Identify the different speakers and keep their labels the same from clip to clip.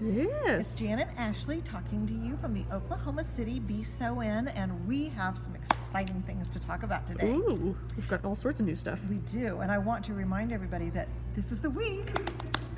Speaker 1: Yes.
Speaker 2: It's Jan and Ashley talking to you from the Oklahoma City BSON, and we have some exciting things to talk about today.
Speaker 1: Ooh, we've got all sorts of new stuff.
Speaker 2: We do, and I want to remind everybody that this is the week.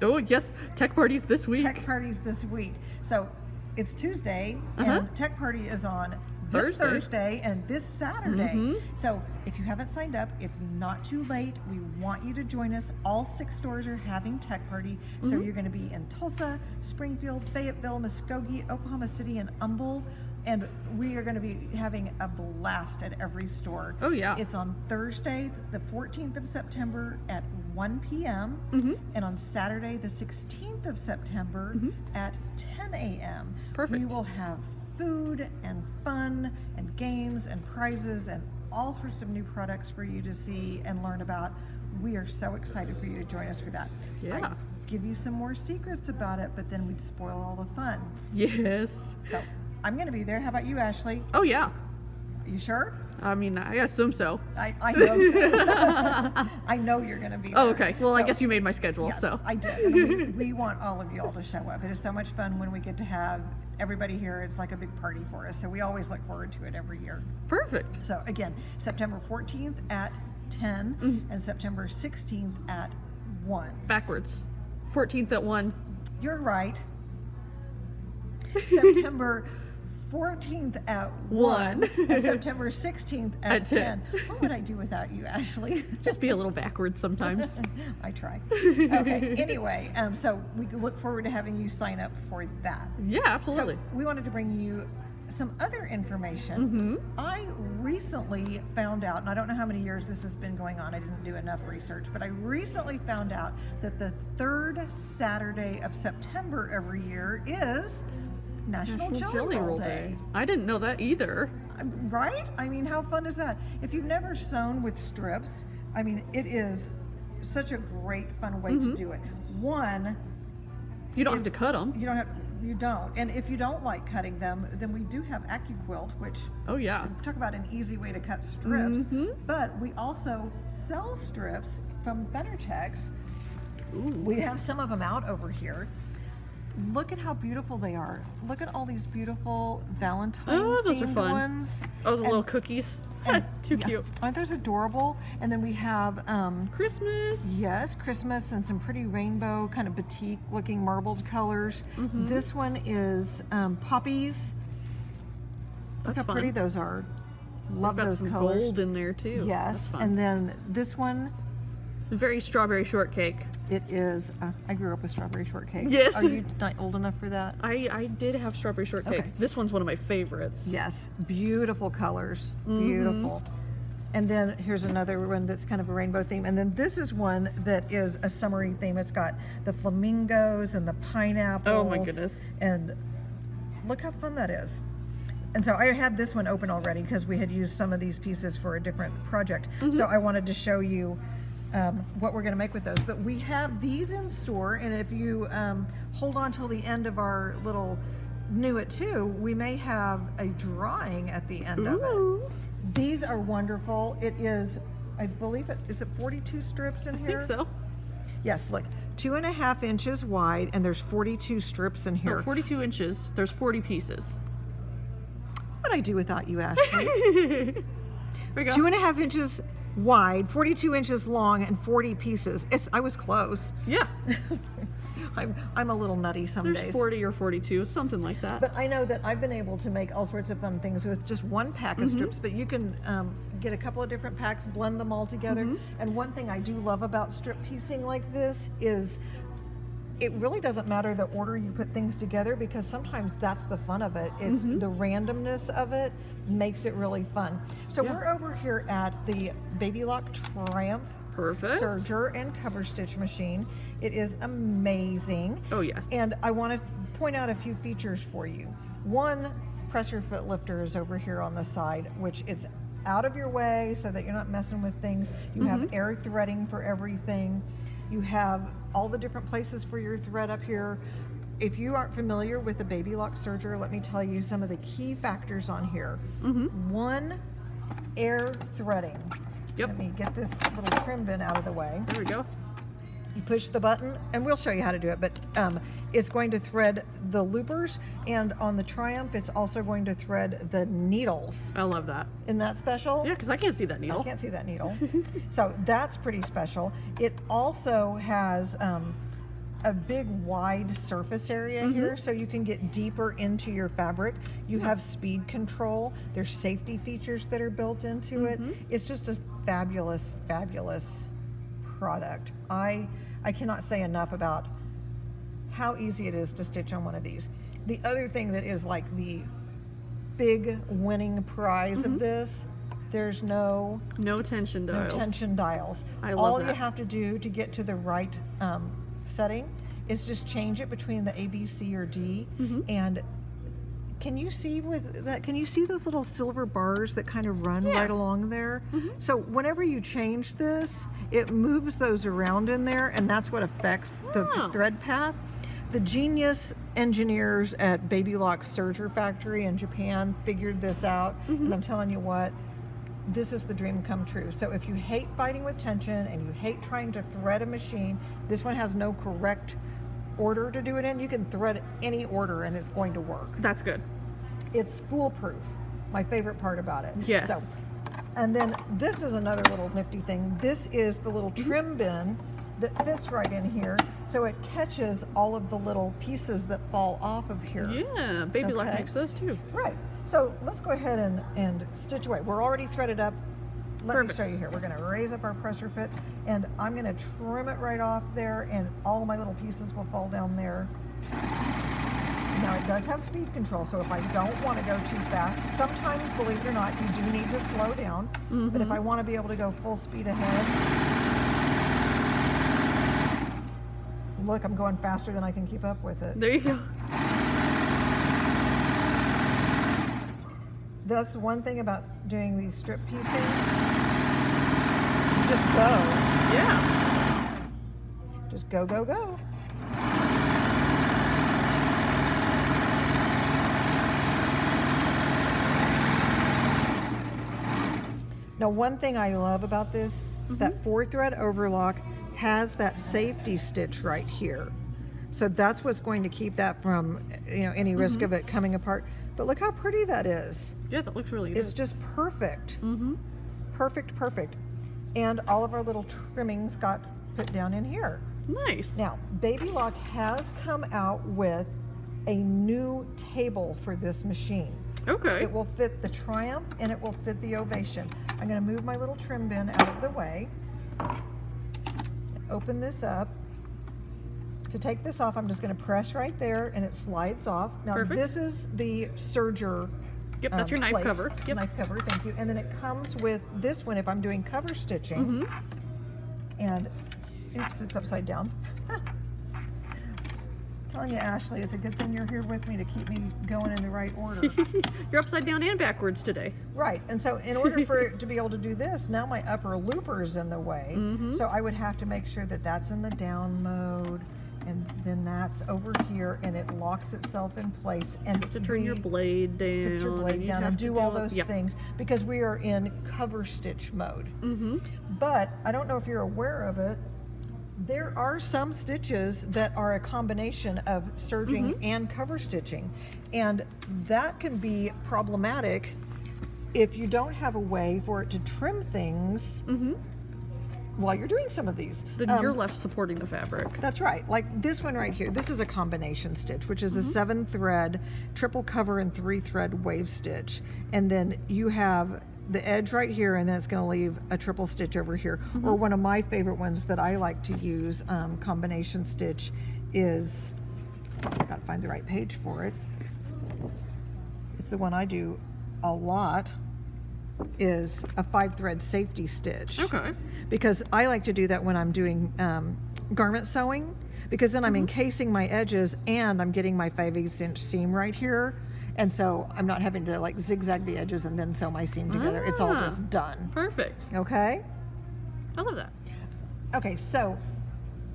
Speaker 1: Oh, yes, tech parties this week.
Speaker 2: Tech parties this week. So it's Tuesday, and Tech Party is on this Thursday and this Saturday. So if you haven't signed up, it's not too late. We want you to join us. All 6 stores are having Tech Party. So you're going to be in Tulsa, Springfield, Fayetteville, Muskogee, Oklahoma City, and Humble. And we are going to be having a blast at every store.
Speaker 1: Oh, yeah.
Speaker 2: It's on Thursday, the 14th of September at 1 p.m. And on Saturday, the 16th of September at 10 a.m.
Speaker 1: Perfect.
Speaker 2: We will have food and fun and games and prizes and all sorts of new products for you to see and learn about. We are so excited for you to join us for that.
Speaker 1: Yeah.
Speaker 2: I'd give you some more secrets about it, but then we'd spoil all the fun.
Speaker 1: Yes.
Speaker 2: So I'm going to be there. How about you, Ashley?
Speaker 1: Oh, yeah.
Speaker 2: You sure?
Speaker 1: I mean, I assume so.
Speaker 2: I know so. I know you're going to be there.
Speaker 1: Oh, okay. Well, I
Speaker 2: So,
Speaker 1: guess you made my schedule,
Speaker 2: yes,
Speaker 1: so.
Speaker 2: I did. And we want all of you all to show up. It is so much fun when we get to have everybody here. It's like a big party for us. So we always look forward to it every year.
Speaker 1: Perfect.
Speaker 2: So again, September 14th at 10 and September 16th at 1.
Speaker 1: Backwards. 14th at 1.
Speaker 2: You're right. September 14th at 1 and September 16th at 10. What would I do without you, Ashley?
Speaker 1: Just be a little backwards sometimes.
Speaker 2: I try. Okay, anyway, so we look forward to having you sign up for that.
Speaker 1: Yeah, absolutely.
Speaker 2: So we wanted to bring you some other information. I recently found out, and I don't know how many years this has been going on, I didn't do enough research, but I recently found out that the 3rd Saturday of September every year is National Jelly Roll Day.
Speaker 1: I didn't know that either.
Speaker 2: Right? I mean, how fun is that? If you've never sewn with strips, I mean, it is such a great, fun way to do it. One,
Speaker 1: You don't have to cut them.
Speaker 2: you don't. And if you don't like cutting them, then we do have AccuQuilt, which
Speaker 1: Oh, yeah.
Speaker 2: talk about an easy way to cut strips. But we also sell strips from Benartex. We have some of them out over here. Look at how beautiful they are. Look at all these beautiful Valentine
Speaker 1: those are
Speaker 2: themed
Speaker 1: fun.
Speaker 2: ones.
Speaker 1: Oh, the little cookies. Too cute.
Speaker 2: Aren't those adorable? And then we have
Speaker 1: Christmas.
Speaker 2: yes, Christmas and some pretty rainbow kind of batik looking marbled colors. This one is poppies. Look
Speaker 1: That's
Speaker 2: how pretty
Speaker 1: fun.
Speaker 2: those are. Love
Speaker 1: Got
Speaker 2: those
Speaker 1: some
Speaker 2: colors.
Speaker 1: gold in there too.
Speaker 2: Yes,
Speaker 1: That's fun.
Speaker 2: and then this one,
Speaker 1: Very strawberry shortcake.
Speaker 2: it is, I grew up with strawberry shortcake.
Speaker 1: Yes.
Speaker 2: Are you not old enough for that?
Speaker 1: I did have strawberry shortcake.
Speaker 2: Okay.
Speaker 1: This one's one of my favorites.
Speaker 2: Yes, beautiful colors, beautiful. And then here's another one that's kind of a rainbow theme. And then this is one that is a summery theme. It's got the flamingos and the pineapples.
Speaker 1: Oh my goodness.
Speaker 2: And look how fun that is. And so I had this one open already because we had used some of these pieces for a different project. So I wanted to show you what we're going to make with those. But we have these in store, and if you hold on till the end of our little New It Too, we may have a drawing at the end of it. These are wonderful. It is, I believe is it 42 strips in
Speaker 1: I
Speaker 2: here?
Speaker 1: think so.
Speaker 2: Yes, look, 2.5 inches wide, and there's 42 strips in here.
Speaker 1: Oh, 42 inches. There's 40 pieces.
Speaker 2: What would I do without you, Ashley?
Speaker 1: Here we go.
Speaker 2: 2.5 inches wide, 42 inches long, and 40 pieces. I was close.
Speaker 1: Yeah.
Speaker 2: I'm a little nutty some
Speaker 1: There's
Speaker 2: days.
Speaker 1: 40 or 42, something like that.
Speaker 2: But I know that I've been able to make all sorts of fun things with just one pack of strips, but you can get a couple of different packs, blend them all together. And one thing I do love about strip piecing like this is it really doesn't matter the order you put things together, because sometimes that's the fun of it. It's the randomness of it makes it really fun. So we're over here at the Baby Lock Triumph
Speaker 1: Perfect.
Speaker 2: serger and cover stitch machine. It is amazing.
Speaker 1: Oh, yes.
Speaker 2: And I want to point out a few features for you. One, press your foot lifter is over here on the side, which it's out of your way so that you're not messing with things. You have air threading for everything. You have all the different places for your thread up here. If you aren't familiar with the Baby Lock serger, let me tell you some of the key factors on here. One, air threading.
Speaker 1: Yep.
Speaker 2: Let me get this little trim bin out of the way.
Speaker 1: There we go.
Speaker 2: You push the button, and we'll show you how to do it, but it's going to thread the loopers, and on the Triumph, it's also going to thread the needles.
Speaker 1: I love that.
Speaker 2: Isn't that special?
Speaker 1: Yeah, because I can't see that needle.
Speaker 2: I can't see that needle. So that's pretty special. It also has a big wide surface area here, so you can get deeper into your fabric. You have speed control. There's safety features that are built into it. It's just a fabulous, fabulous product. I cannot say enough about how easy it is to stitch on one of these. The other thing that is like the big winning prize of this, there's no
Speaker 1: tension dials.
Speaker 2: No tension dials.
Speaker 1: I love
Speaker 2: All
Speaker 1: that.
Speaker 2: you have to do to get to the right setting is just change it between the A, B, C, or D. And can you see with that? Can you see those little silver bars that kind of run right along there? So whenever you change this, it moves those around in there, and that's what affects the thread path. The genius engineers at Baby Lock's Serger factory in Japan figured this out, and I'm telling you what, this is the dream come true. So if you hate fighting with tension and you hate trying to thread a machine, this one has no correct order to do it in. You can thread any order and it's going to work.
Speaker 1: That's good.
Speaker 2: It's foolproof. My favorite part about it.
Speaker 1: Yes.
Speaker 2: So, and then this is another little nifty thing. This is the little trim bin that fits right in here, so it catches all of the little pieces that fall off of here.
Speaker 1: Yeah, Baby Lock
Speaker 2: Okay.
Speaker 1: makes those too.
Speaker 2: Right. So let's go ahead and stitch away. We're already threaded up. Let
Speaker 1: Perfect.
Speaker 2: me show you here. We're going to raise up our pressure fit, and I'm going to trim it right off there, and all of my little pieces will fall down there. Now it does have speed control, so if I don't want to go too fast, sometimes, believe it or not, you do need to slow down. But if I want to be able to go full speed ahead, look, I'm going faster than I can keep up with it.
Speaker 1: There you go.
Speaker 2: That's one thing about doing these strip piecing. You just go.
Speaker 1: Yeah.
Speaker 2: Just go, go, go. Now, one thing I love about this, that 4-thread overlock has that safety stitch right here. So that's what's going to keep that from, any risk of it coming apart. But look how pretty that is.
Speaker 1: Yeah, that looks really good.
Speaker 2: It's just perfect. Perfect, perfect. And all of our little trimmings got put down in here.
Speaker 1: Nice.
Speaker 2: Now, Baby Lock has come out with a new table for this machine.
Speaker 1: Okay.
Speaker 2: It will fit the Triumph and it will fit the Ovation. I'm going to move my little trim bin out of the way. Open this up. To take this off, I'm just going to press right there and it slides off. Now,
Speaker 1: Perfect.
Speaker 2: this is the serger.
Speaker 1: Yep, that's your knife
Speaker 2: plate.
Speaker 1: cover. Yep.
Speaker 2: Knife cover, thank you. And then it comes with this one if I'm doing cover stitching. And, oops, it's upside down. Telling you, Ashley, it's a good thing you're here with me to keep me going in the right order.
Speaker 1: You're upside down and backwards today.
Speaker 2: Right, and so in order for it to be able to do this, now my upper looper's in the way. So I would have to make sure that that's in the down mode, and then that's over here, and it locks itself in place. And
Speaker 1: To turn your blade down.
Speaker 2: put your blade
Speaker 1: you
Speaker 2: down
Speaker 1: have
Speaker 2: and
Speaker 1: to
Speaker 2: do all
Speaker 1: it.
Speaker 2: those
Speaker 1: Yep.
Speaker 2: things because we are in cover stitch mode. But I don't know if you're aware of it. There are some stitches that are a combination of serging and cover stitching, and that can be problematic if you don't have a way for it to trim things while you're doing some of these.
Speaker 1: Then you're left supporting the fabric.
Speaker 2: That's right. Like this one right here. This is a combination stitch, which is a 7-thread triple cover and 3-thread wave stitch, and then you have the edge right here, and then it's going to leave a triple stitch over here. Or one of my favorite ones that I like to use, combination stitch, is, I've got to find the right page for it. It's the one I do a lot, is a 5-thread safety stitch.
Speaker 1: Okay.
Speaker 2: Because I like to do that when I'm doing garment sewing, because then I'm encasing my edges and I'm getting my 5/8" seam right here. And so I'm not having to like zigzag the edges and then sew my seam together. It's all just done.
Speaker 1: Perfect.
Speaker 2: Okay?
Speaker 1: I love that.
Speaker 2: Okay, so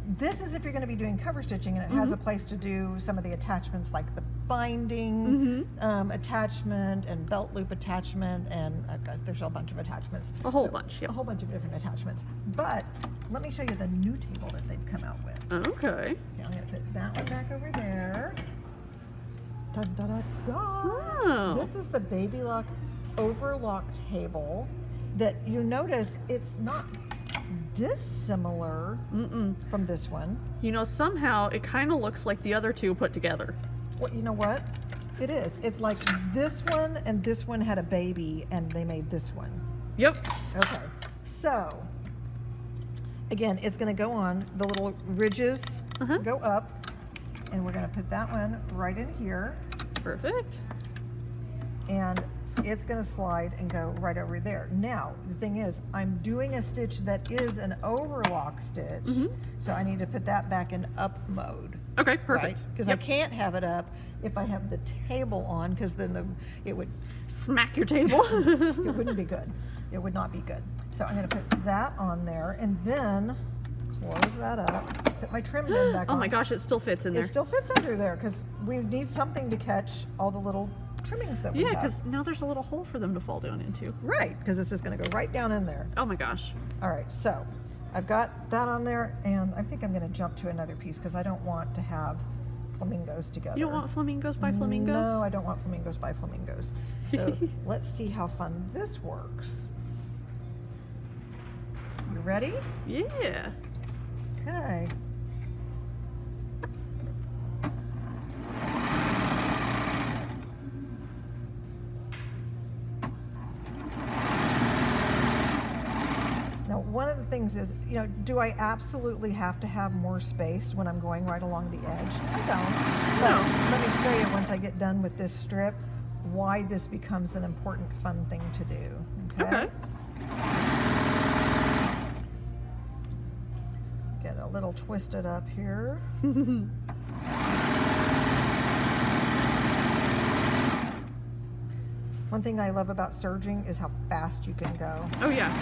Speaker 2: this is if you're going to be doing cover stitching, and it has a place to do some of the attachments like the binding attachment and belt loop attachment, and there's a bunch of attachments.
Speaker 1: A whole bunch, yeah.
Speaker 2: A whole bunch of different attachments. But let me show you the new table that they've come out with.
Speaker 1: Okay.
Speaker 2: Okay, I'm going to put that one back over there. Dun, da, da, da.
Speaker 1: Oh.
Speaker 2: This is the Baby Lock overlock table that you notice it's not dissimilar from this one.
Speaker 1: You know, somehow it kind of looks like the other two put together.
Speaker 2: Well, you know what? It is. It's like this one and this one had a baby and they made this one.
Speaker 1: Yep.
Speaker 2: Okay. So, again, it's going to go on. The little ridges go up, and we're going to put that one right in here.
Speaker 1: Perfect.
Speaker 2: And it's going to slide and go right over there. Now, the thing is, I'm doing a stitch that is an overlock stitch, so I need to put that back in up mode.
Speaker 1: Okay, perfect.
Speaker 2: Because I can't have it up if I have the table on, because then it would
Speaker 1: Smack your table.
Speaker 2: it wouldn't be good. It would not be good. So I'm going to put that on there, and then close that up. Put my trim bin back on.
Speaker 1: Oh my gosh, it still fits in there.
Speaker 2: It still fits under there because we need something to catch all the little trimmings that we have.
Speaker 1: Yeah, because now there's a little hole for them to fall down into.
Speaker 2: Right, because this is going to go right down in there.
Speaker 1: Oh my gosh.
Speaker 2: All right, so I've got that on there, and I think I'm going to jump to another piece because I don't want to have flamingos together.
Speaker 1: You don't want flamingos by flamingos?
Speaker 2: No, I don't want flamingos by flamingos. So let's see how fun this works. You ready?
Speaker 1: Yeah.
Speaker 2: Okay. Now, one of the things is, you know, do I absolutely have to have more space when I'm going right along the edge? I don't. But let me show you once I get done with this strip why this becomes an important, fun thing to do.
Speaker 1: Okay.
Speaker 2: Get a little twisted up here. One thing I love about serging is how fast you can go.
Speaker 1: Oh yeah.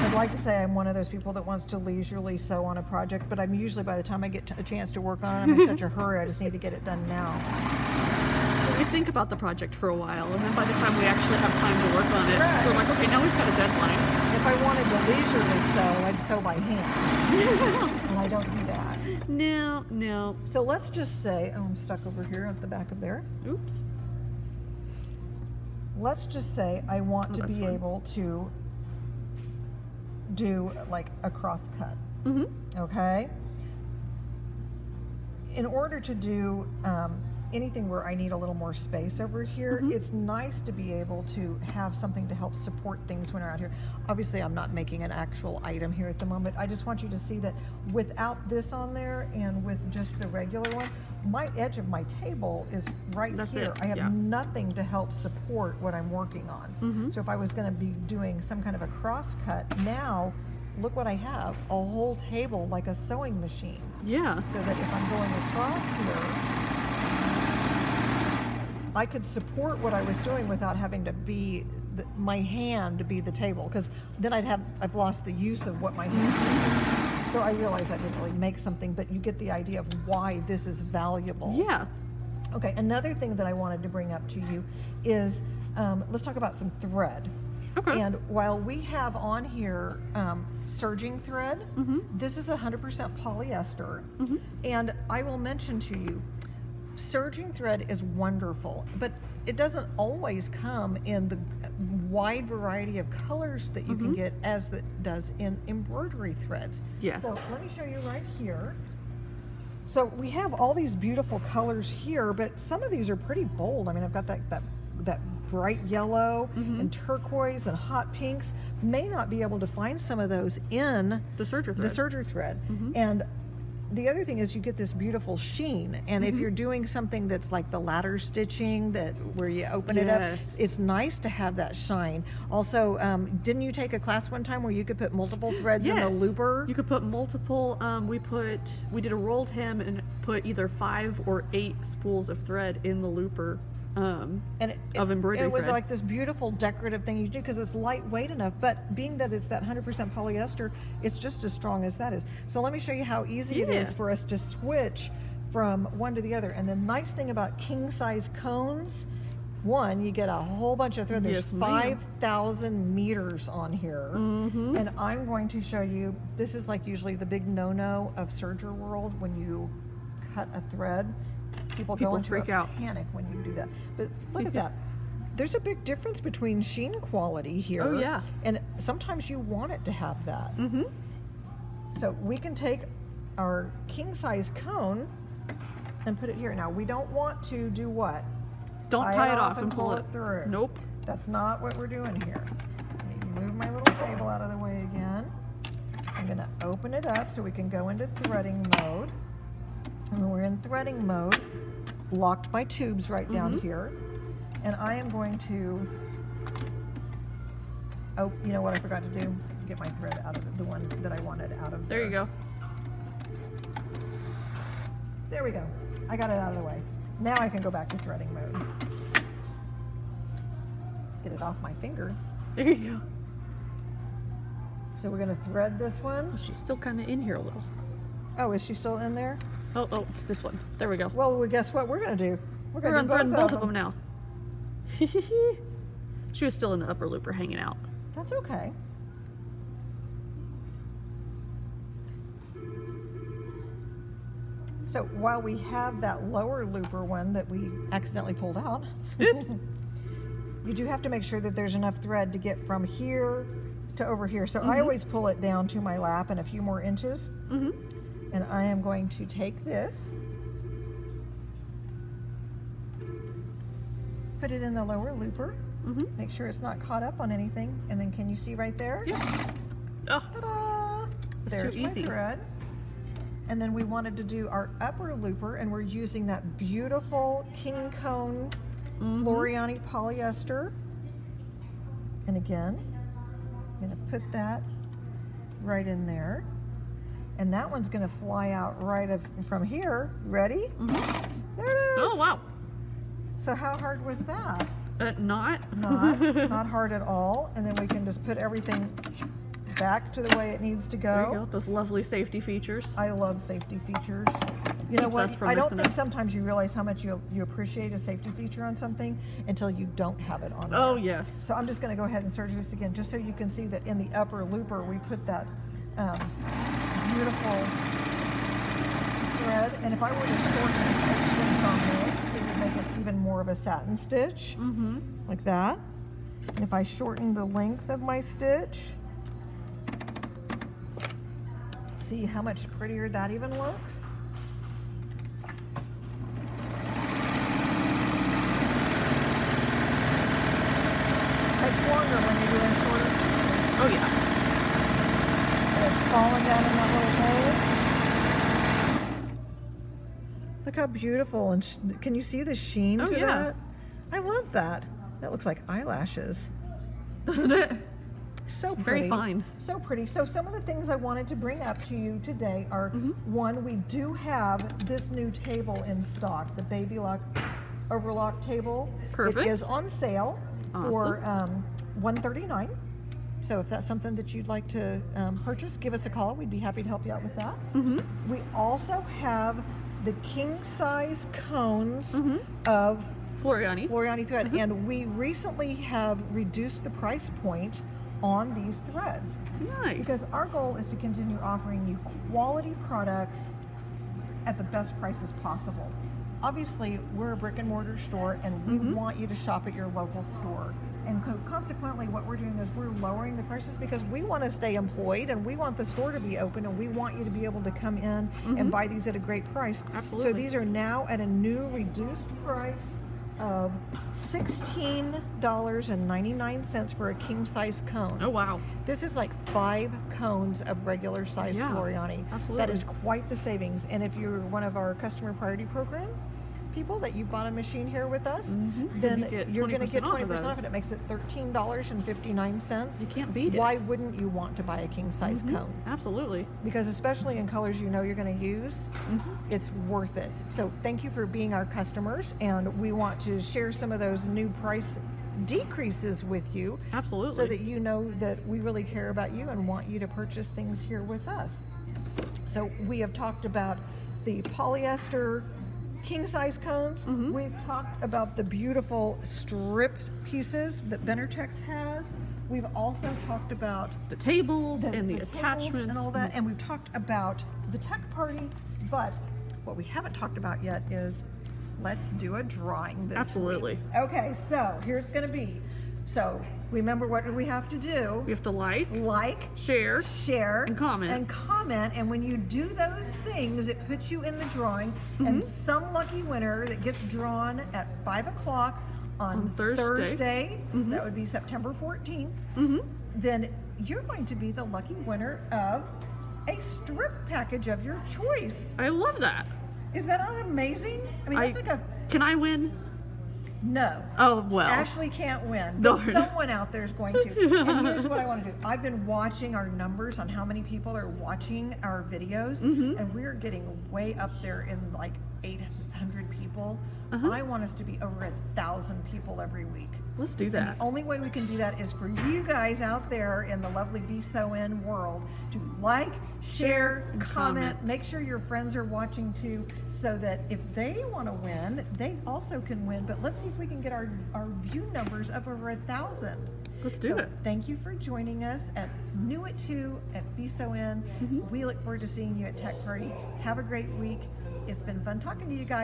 Speaker 2: I'd like to say I'm one of those people that wants to leisurely sew on a project, but I'm usually, by the time I get a chance to work on it, I'm in such a hurry, I just need to get it done now.
Speaker 1: We think about the project for a while, and then by the time we actually have time to work on it, we're like, okay, now we've got a deadline.
Speaker 2: If I wanted to leisurely sew, I'd sew by hand. And I don't do that.
Speaker 1: No, no.
Speaker 2: So let's just say, oh, I'm stuck over here at the back of there.
Speaker 1: Oops.
Speaker 2: Let's just say I want to
Speaker 1: that's
Speaker 2: be
Speaker 1: fine.
Speaker 2: able to do like a cross cut. Okay? In order to do anything where I need a little more space over here, it's nice to be able to have something to help support things when we're out here. Obviously, I'm not making an actual item here at the moment. I just want you to see that without this on there and with just the regular one, my edge of my table is right
Speaker 1: That's
Speaker 2: here.
Speaker 1: it,
Speaker 2: I have
Speaker 1: yeah.
Speaker 2: nothing to help support what I'm working on. So if I was going to be doing some kind of a cross cut, now look what I have, a whole table like a sewing machine.
Speaker 1: Yeah.
Speaker 2: So that if I'm going across here, I could support what I was doing without having to be my hand to be the table, because then I've lost the use of what my hand is. So I realize I didn't really make something, but you get the idea of why this is valuable.
Speaker 1: Yeah.
Speaker 2: Okay, another thing that I wanted to bring up to you is, let's talk about some thread.
Speaker 1: Okay.
Speaker 2: And while we have on here serging thread, this is 100% polyester. And I will mention to you, serging thread is wonderful, but it doesn't always come in the wide variety of colors that you can get as it does in embroidery threads.
Speaker 1: Yes.
Speaker 2: So let me show you right here. So we have all these beautiful colors here, but some of these are pretty bold. I mean, I've got that bright yellow and turquoise and hot pinks. May not be able to find some of those in
Speaker 1: The serger thread.
Speaker 2: the serger thread. And the other thing is you get this beautiful sheen, and if you're doing something that's like the ladder stitching, that where you open it up,
Speaker 1: Yes.
Speaker 2: it's nice to have that shine. Also, didn't you take a class one time where you could put multiple threads in the
Speaker 1: Yes.
Speaker 2: looper?
Speaker 1: You could put multiple, we did a rolled hem and put either 5 or 8 spools of thread in the looper.
Speaker 2: And
Speaker 1: of embroidery
Speaker 2: it was
Speaker 1: thread.
Speaker 2: like this beautiful decorative thing you do because it's lightweight enough, but being that it's that 100% polyester, it's just as strong as that is. So let me show you how easy it is
Speaker 1: Yeah.
Speaker 2: for us to switch from one to the other. And the nice thing about king size cones, one, you get a whole bunch of thread. There's
Speaker 1: Yes, ma'am.
Speaker 2: 5,000 meters on here. And I'm going to show you, this is like usually the big no-no of serger world when you cut a thread. People go into
Speaker 1: freak
Speaker 2: a
Speaker 1: out.
Speaker 2: panic when you do that. But look at that. There's a big difference between sheen quality here.
Speaker 1: Oh, yeah.
Speaker 2: And sometimes you want it to have that. So we can take our king size cone and put it here. Now we don't want to do what?
Speaker 1: Don't tie it off and pull it
Speaker 2: through.
Speaker 1: Nope.
Speaker 2: That's not what we're doing here. Let me move my little table out of the way again. I'm going to open it up so we can go into threading mode. And when we're in threading mode, locked my tubes right down here. And I am going to, oh, you know what I forgot to do? Get my thread out of the one that I wanted out of
Speaker 1: There you go.
Speaker 2: There we go. I got it out of the way. Now I can go back to threading mode. Get it off my finger.
Speaker 1: There you go.
Speaker 2: So we're going to thread this one.
Speaker 1: She's still kind of in here a little.
Speaker 2: Oh, is she still in there?
Speaker 1: Oh, it's this one. There we go.
Speaker 2: Well, guess what we're going to do? We're
Speaker 1: We're
Speaker 2: going to do
Speaker 1: unthreading both of them now. She was still in the upper looper hanging out.
Speaker 2: That's okay. So while we have that lower looper one that we accidentally pulled out,
Speaker 1: Oops.
Speaker 2: you do have to make sure that there's enough thread to get from here to over here. So I always pull it down to my lap and a few more inches. And I am going to take this, put it in the lower looper, make sure it's not caught up on anything, and then can you see right there?
Speaker 1: Yeah. Oh,
Speaker 2: Ta-da! There's
Speaker 1: too
Speaker 2: my
Speaker 1: easy.
Speaker 2: thread. And then we wanted to do our upper looper, and we're using that beautiful king cone Floriani polyester. And again, I'm going to put that right in there. And that one's going to fly out from here. Ready? There it is.
Speaker 1: oh wow.
Speaker 2: So how hard was that?
Speaker 1: Not.
Speaker 2: Not hard at all. And then we can just put everything back to the way it needs to
Speaker 1: There you
Speaker 2: go.
Speaker 1: go. Those lovely safety features.
Speaker 2: I love safety features. You know
Speaker 1: Keeps us
Speaker 2: what?
Speaker 1: from
Speaker 2: I don't
Speaker 1: messing
Speaker 2: think
Speaker 1: up.
Speaker 2: sometimes you realize how much you appreciate a safety feature on something until you don't have it on there.
Speaker 1: Oh yes.
Speaker 2: So I'm just going to go ahead and serge this again just so you can see that in the upper looper we put that beautiful thread. And if I were to shorten the stitch on this, it would make it even more of a satin stitch, like that. And if I shorten the length of my stitch, see how much prettier that even looks? It's longer when you're doing shorter stitches.
Speaker 1: Oh yeah.
Speaker 2: And it's falling down in that little hole. Look how beautiful, and can you see the sheen
Speaker 1: Oh,
Speaker 2: to
Speaker 1: yeah.
Speaker 2: that? I love that. That looks like eyelashes.
Speaker 1: Doesn't it?
Speaker 2: So pretty.
Speaker 1: Very fine.
Speaker 2: So pretty. So some of the things I wanted to bring up to you today are, one, we do have this new table in stock, the Baby Lock Overlock table.
Speaker 1: Perfect.
Speaker 2: It is on sale for
Speaker 1: Awesome.
Speaker 2: $139. So if that's something that you'd like to purchase, give us a call. We'd be happy to help you out with that. We also have the king size cones of
Speaker 1: Floriani.
Speaker 2: Floriani thread, and we recently have reduced the price point on these threads
Speaker 1: Nice.
Speaker 2: because our goal is to continue offering you quality products at the best prices possible. Obviously, we're a brick and mortar store, and we want you to shop at your local store. And consequently, what we're doing is we're lowering the prices because we want to stay employed and we want the store to be open, and we want you to be able to come in and buy these at a great price.
Speaker 1: Absolutely.
Speaker 2: So these are now at a new reduced price of $16.99 for a king size cone.
Speaker 1: Oh wow.
Speaker 2: This is like 5 cones of regular size
Speaker 1: Yeah,
Speaker 2: Floriani.
Speaker 1: absolutely.
Speaker 2: That is quite the savings. And if you're one of our customer priority program, people that you bought a machine here with us,
Speaker 1: Mhm.
Speaker 2: then
Speaker 1: You get
Speaker 2: you're going to get
Speaker 1: 20% off of
Speaker 2: 20% off,
Speaker 1: those.
Speaker 2: and it makes it $13.59.
Speaker 1: You can't beat it.
Speaker 2: Why wouldn't you want to buy a king size cone?
Speaker 1: Absolutely.
Speaker 2: Because especially in colors you know you're going to use, it's worth it. So thank you for being our customers, and we want to share some of those new price decreases with you,
Speaker 1: Absolutely.
Speaker 2: so that you know that we really care about you and want you to purchase things here with us. So we have talked about the polyester king size cones. We've talked about the beautiful strip pieces that Benertex has. We've also talked about
Speaker 1: the tables and the
Speaker 2: tables
Speaker 1: attachments
Speaker 2: and all that, and we've talked about the tech party, but what we haven't talked about yet is let's do a drawing this
Speaker 1: Absolutely.
Speaker 2: week. Okay, so here's going to be, so remember, what do we have to do?
Speaker 1: We have to like,
Speaker 2: Share,
Speaker 1: and comment.
Speaker 2: and when you do those things, it puts you in the drawing, and some lucky winner that gets drawn at 5 o'clock on Thursday, that would be September 14th, then you're going to be the lucky winner of a strip package of your choice.
Speaker 1: I love that.
Speaker 2: Is that not amazing? I mean, that's like a,
Speaker 1: Can I win?
Speaker 2: no.
Speaker 1: Oh, well.
Speaker 2: Ashley can't win, but
Speaker 1: Darn.
Speaker 2: someone out there is going to. And here's what I want to do. I've been watching our numbers on how many people are watching our videos, and we're getting way up there in like 800 people. I want us to be over 1,000 people every week.
Speaker 1: Let's do
Speaker 2: And
Speaker 1: that.
Speaker 2: the only way we can do that is for you guys out there in the lovely BSON world to like, share,
Speaker 1: and
Speaker 2: comment.
Speaker 1: comment.
Speaker 2: Make sure your friends are watching too, so that if they want to win, they also can win. But let's see if we can get our view numbers up over 1,000.
Speaker 1: Let's do it.
Speaker 2: Thank you for joining us at New It 2 at BSON. We look forward to seeing you at Tech Party. Have a great week. It's been fun talking to you guys.